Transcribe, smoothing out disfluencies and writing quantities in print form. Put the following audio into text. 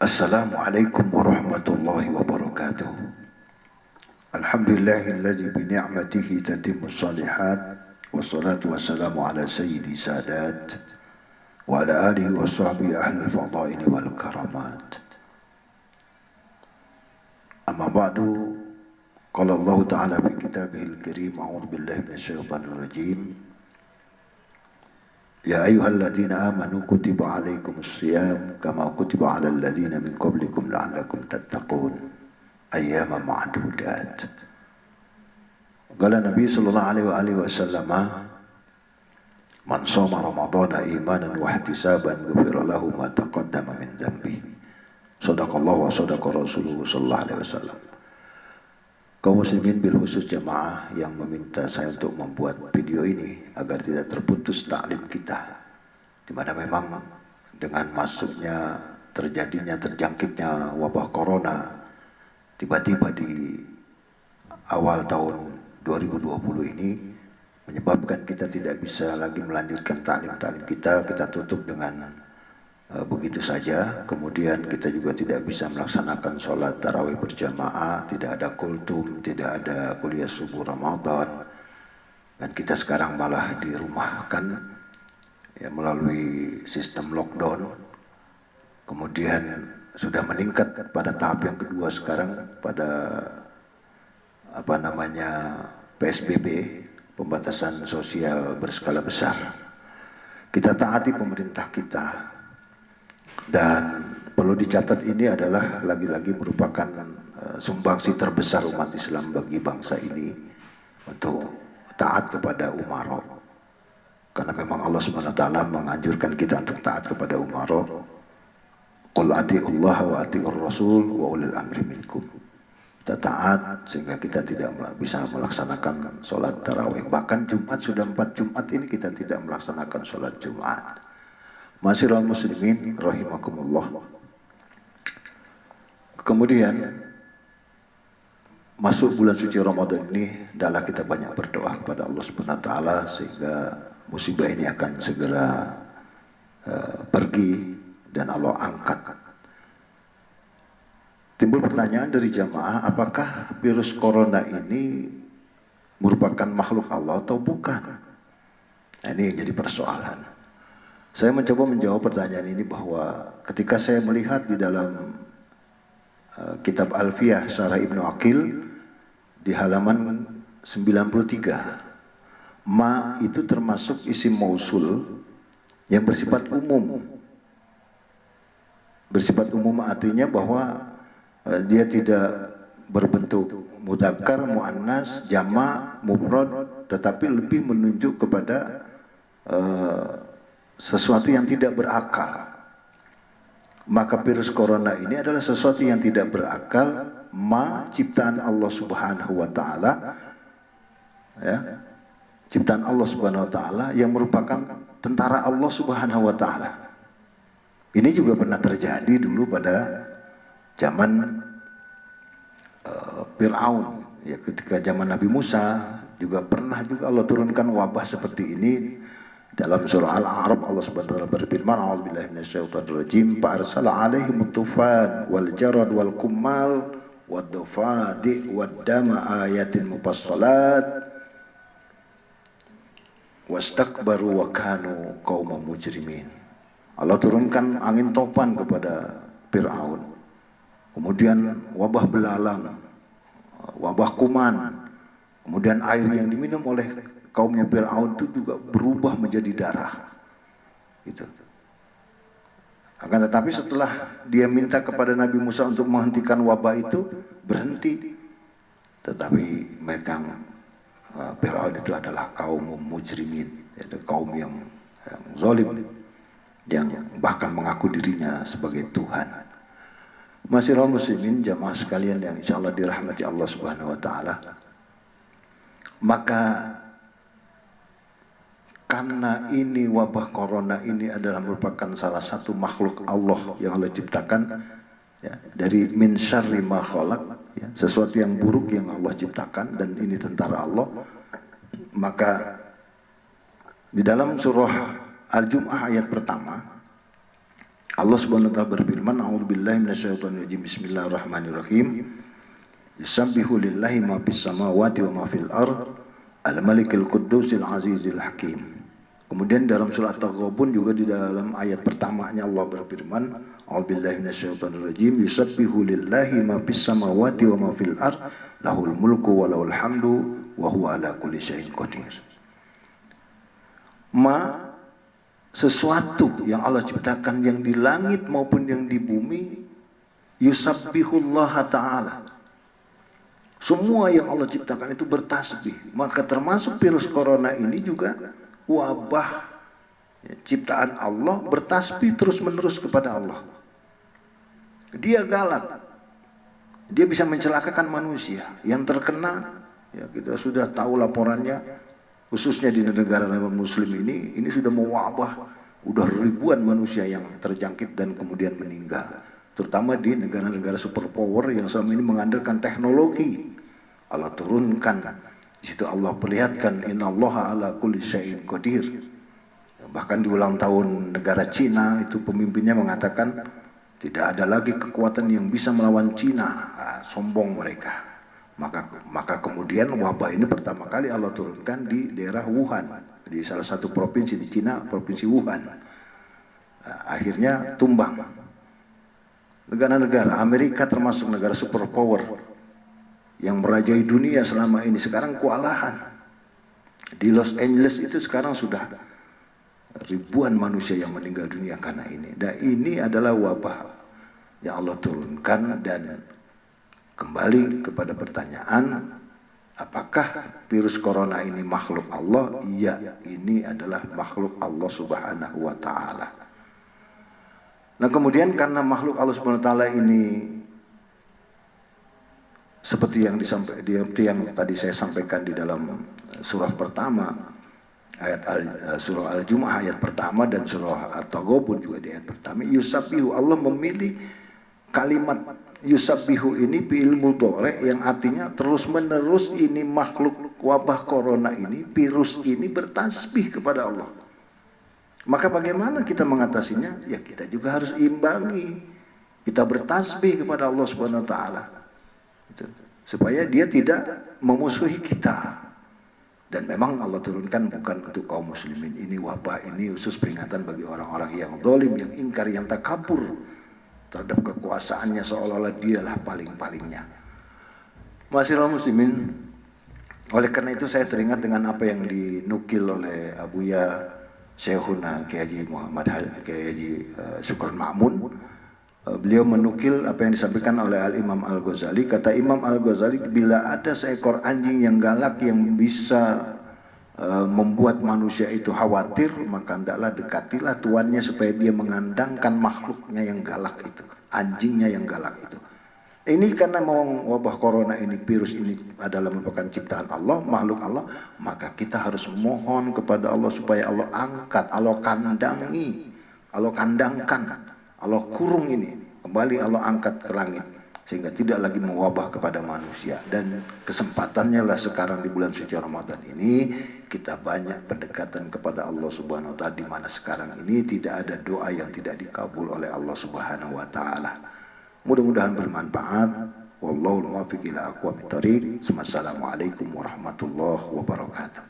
Assalamualaikum warahmatullahi wabarakatuh. Alhamdulillahilladzi bi ni'matihi tatimmus shalihat wassalatu wassalamu ala sayyidi sadat wa ala alihi wa sahbihi ahlul fadaili wal karamat. Amma ba'du, qala Allah ta'ala fi kitabihil karim, a'udzu billahi minasyaitonir rajim. Ya ayyuhalladzina amanu kutiba alaikumus shiyam kama kutiba alal ladzina min qablikum la'allakum tattaqun ayyaman ma'dudat. Qala Nabi sallallahu alaihi wasallam, man shoma ramadhana imanan wa ihtisaban ghufira lahu ma taqaddama min dhanbihi. Shadaqallahu wa shadaqa rasuluhu sallallahu alaihi wasallam. Kaum muslimin bil khusus jamaah yang meminta saya untuk membuat video ini agar tidak terputus taklim kita, di mana memang dengan masuknya terjangkitnya wabah corona tiba-tiba di awal tahun 2020 ini menyebabkan kita tidak bisa lagi melanjutkan taklim kita tutup dengan begitu saja. Kemudian kita juga tidak bisa melaksanakan sholat tarawih berjamaah, tidak ada kultum, tidak ada kuliah subuh Ramadan, dan kita sekarang malah dirumahkan ya, melalui sistem lockdown. Kemudian sudah meningkat pada tahap yang kedua sekarang pada PSBB, pembatasan sosial berskala besar. Kita taati pemerintah kita. Dan perlu dicatat, ini adalah lagi-lagi merupakan sumbangsi terbesar umat Islam bagi bangsa ini untuk taat kepada umara. Karena memang Allah SWT menganjurkan kita untuk taat kepada umara. Qul ati'ullah wa ati'ur rasul wa ulil amri minkum. Kita taat sehingga kita tidak bisa melaksanakan sholat tarawih. Bahkan Jumat, sudah 4 Jumat ini kita tidak melaksanakan sholat Jumat. Masyiral muslimin rahimakumullah. Kemudian masuk bulan suci Ramadan ini, adalah kita banyak berdoa kepada Allah Subhanahu wa taala sehingga musibah ini akan segera pergi dan Allah angkat. Timbul pertanyaan dari jamaah, apakah virus corona ini merupakan makhluk Allah atau bukan? Nah, ini yang jadi persoalan. Saya mencoba menjawab pertanyaan ini bahwa ketika saya melihat di dalam kitab Alfiyah Syarah Ibnu Aqil di halaman 93, ma itu termasuk isim mausul yang bersifat umum. Bersifat umum artinya bahwa dia tidak berbentuk mudzakkar, muannas, jama', mufrad, tetapi lebih menunjuk kepada sesuatu yang tidak berakal. Maka virus corona ini adalah sesuatu yang tidak berakal, ciptaan Allah Subhanahu wa taala, ya, ciptaan Allah Subhanahu wa taala yang merupakan tentara Allah Subhanahu wa taala. Ini juga pernah terjadi dulu pada zaman Fir'aun, ya, ketika zaman Nabi Musa juga pernah Allah turunkan wabah seperti ini. Dalam surah Al-A'raf Allah Subhanahu wa taala berfirman, a'udzubillahi minasyaitonir rajim, fa arsala 'alaihim tufan wal jarad wal kummal wad dafadi wad dama ayatin mufassalat wastakbaru wa kanu qauman mujrimin. Allah turunkan angin topan kepada Fir'aun, kemudian wabah belalang, wabah kuman, kemudian air yang diminum oleh kaumnya Fir'aun itu juga berubah menjadi darah. Gitu. Akan tetapi setelah dia minta kepada Nabi Musa untuk menghentikan wabah itu, berhenti. Tetapi mereka Fir'aun itu adalah kaum mujrimin, yaitu kaum yang zalim, yang bahkan mengaku dirinya sebagai Tuhan. Masyiral muslimin jamaah sekalian yang insyaallah dirahmati Allah Subhanahu wa taala. Maka karena ini wabah corona ini adalah merupakan salah satu makhluk Allah yang Allah ciptakan, ya, dari min syarri ma khalaq, ya, sesuatu yang buruk yang Allah ciptakan, dan ini tentara Allah. Maka di dalam surah Al-Jum'ah ayat pertama Allah Subhanahu wa taala berfirman, a'udzubillahi minasyaitonir rajim. Bismillahirrahmanirrahim. Yusabbihu lillahi ma fis samawati wa ma fil ard, al-malikil quddusil azizil hakim. Kemudian dalam surat At-Taghabun juga di dalam ayat pertamanya Allah berfirman, a'udzubillahi minasyaitonir rajim. Yusabbihu lillahi ma fis samawati wa ma fil ard, lahul mulku wa lahul hamdu wa huwa ala kulli syai'in qadir. Sesuatu yang Allah ciptakan yang di langit maupun yang di bumi, yusabbihullah ta'ala. Semua yang Allah ciptakan itu bertasbih. Maka termasuk virus corona ini juga wabah ciptaan Allah, bertasbih terus menerus kepada Allah. Dia galak, dia bisa mencelakakan manusia. Yang terkena, ya kita sudah tahu laporannya, khususnya di negara muslim ini sudah mewabah, udah ribuan manusia yang terjangkit dan kemudian meninggal. Terutama di negara-negara superpower yang selama ini mengandalkan teknologi. Allah turunkan, di situ Allah perlihatkan innallaha ala kulli syai'in qadir. Bahkan di ulang tahun negara Cina itu pemimpinnya mengatakan tidak ada lagi kekuatan yang bisa melawan Cina. Sombong mereka. Maka kemudian wabah ini pertama kali Allah turunkan di daerah Wuhan, di salah satu provinsi di Cina, provinsi Wuhan. Akhirnya tumbang. Negara-negara Amerika termasuk negara superpower yang merajai dunia selama ini sekarang kewalahan. Di Los Angeles itu sekarang sudah ribuan manusia yang meninggal dunia karena ini. Dan ini adalah wabah yang Allah turunkan. Dan kembali kepada pertanyaan, apakah virus corona ini makhluk Allah? Iya, ini adalah makhluk Allah Subhanahu wa ta'ala. Nah kemudian karena makhluk Allah Subhanahu wa ta'ala ini seperti yang tadi saya sampaikan di dalam surah pertama, surah Al-Jumu'ah ayat pertama dan surah At-Taghabun juga di ayat pertama, yusabbihu, Allah memilih kalimat yusabbihu ini fi'il mudhari' yang artinya terus menerus ini makhluk wabah corona ini, virus ini bertasbih kepada Allah. Maka bagaimana kita mengatasinya? Ya kita juga harus imbangi. Kita bertasbih kepada Allah Subhanahu wa taala. Supaya dia tidak memusuhi kita. Dan memang Allah turunkan bukan untuk kaum muslimin. Ini wabah ini khusus peringatan bagi orang-orang yang zalim, yang ingkar, yang takabur terhadap kekuasaannya seolah-olah dialah paling-palingnya. Masyiral muslimin, oleh karena itu saya teringat dengan apa yang dinukil oleh Abuya Syekhuna Kiai Haji Muhammad Kiai Haji Syukron Ma'mun. Beliau menukil apa yang disampaikan oleh Al-Imam Al-Ghazali. Kata Imam Al-Ghazali, bila ada seekor anjing yang galak yang bisa membuat manusia itu khawatir, maka hendaklah dekatilah tuannya supaya dia mengandangkan makhluknya yang galak itu, anjingnya yang galak itu. Ini karena mau wabah corona ini, virus ini adalah merupakan ciptaan Allah, makhluk Allah, maka kita harus mohon kepada Allah supaya Allah angkat, Allah kandangi, Allah kandangkan, Allah kurung ini, kembali Allah angkat ke langit sehingga tidak lagi mewabah kepada manusia. Dan kesempatannya lah sekarang di bulan suci Ramadan ini kita banyak pendekatan kepada Allah Subhanahu wa taala, di mana sekarang ini tidak ada doa yang tidak dikabul oleh Allah Subhanahu wa taala. Mudah-mudahan bermanfaat. Wallahul muwaffiq ila aqwamit thoriq. Wassalamualaikum warahmatullahi wabarakatuh.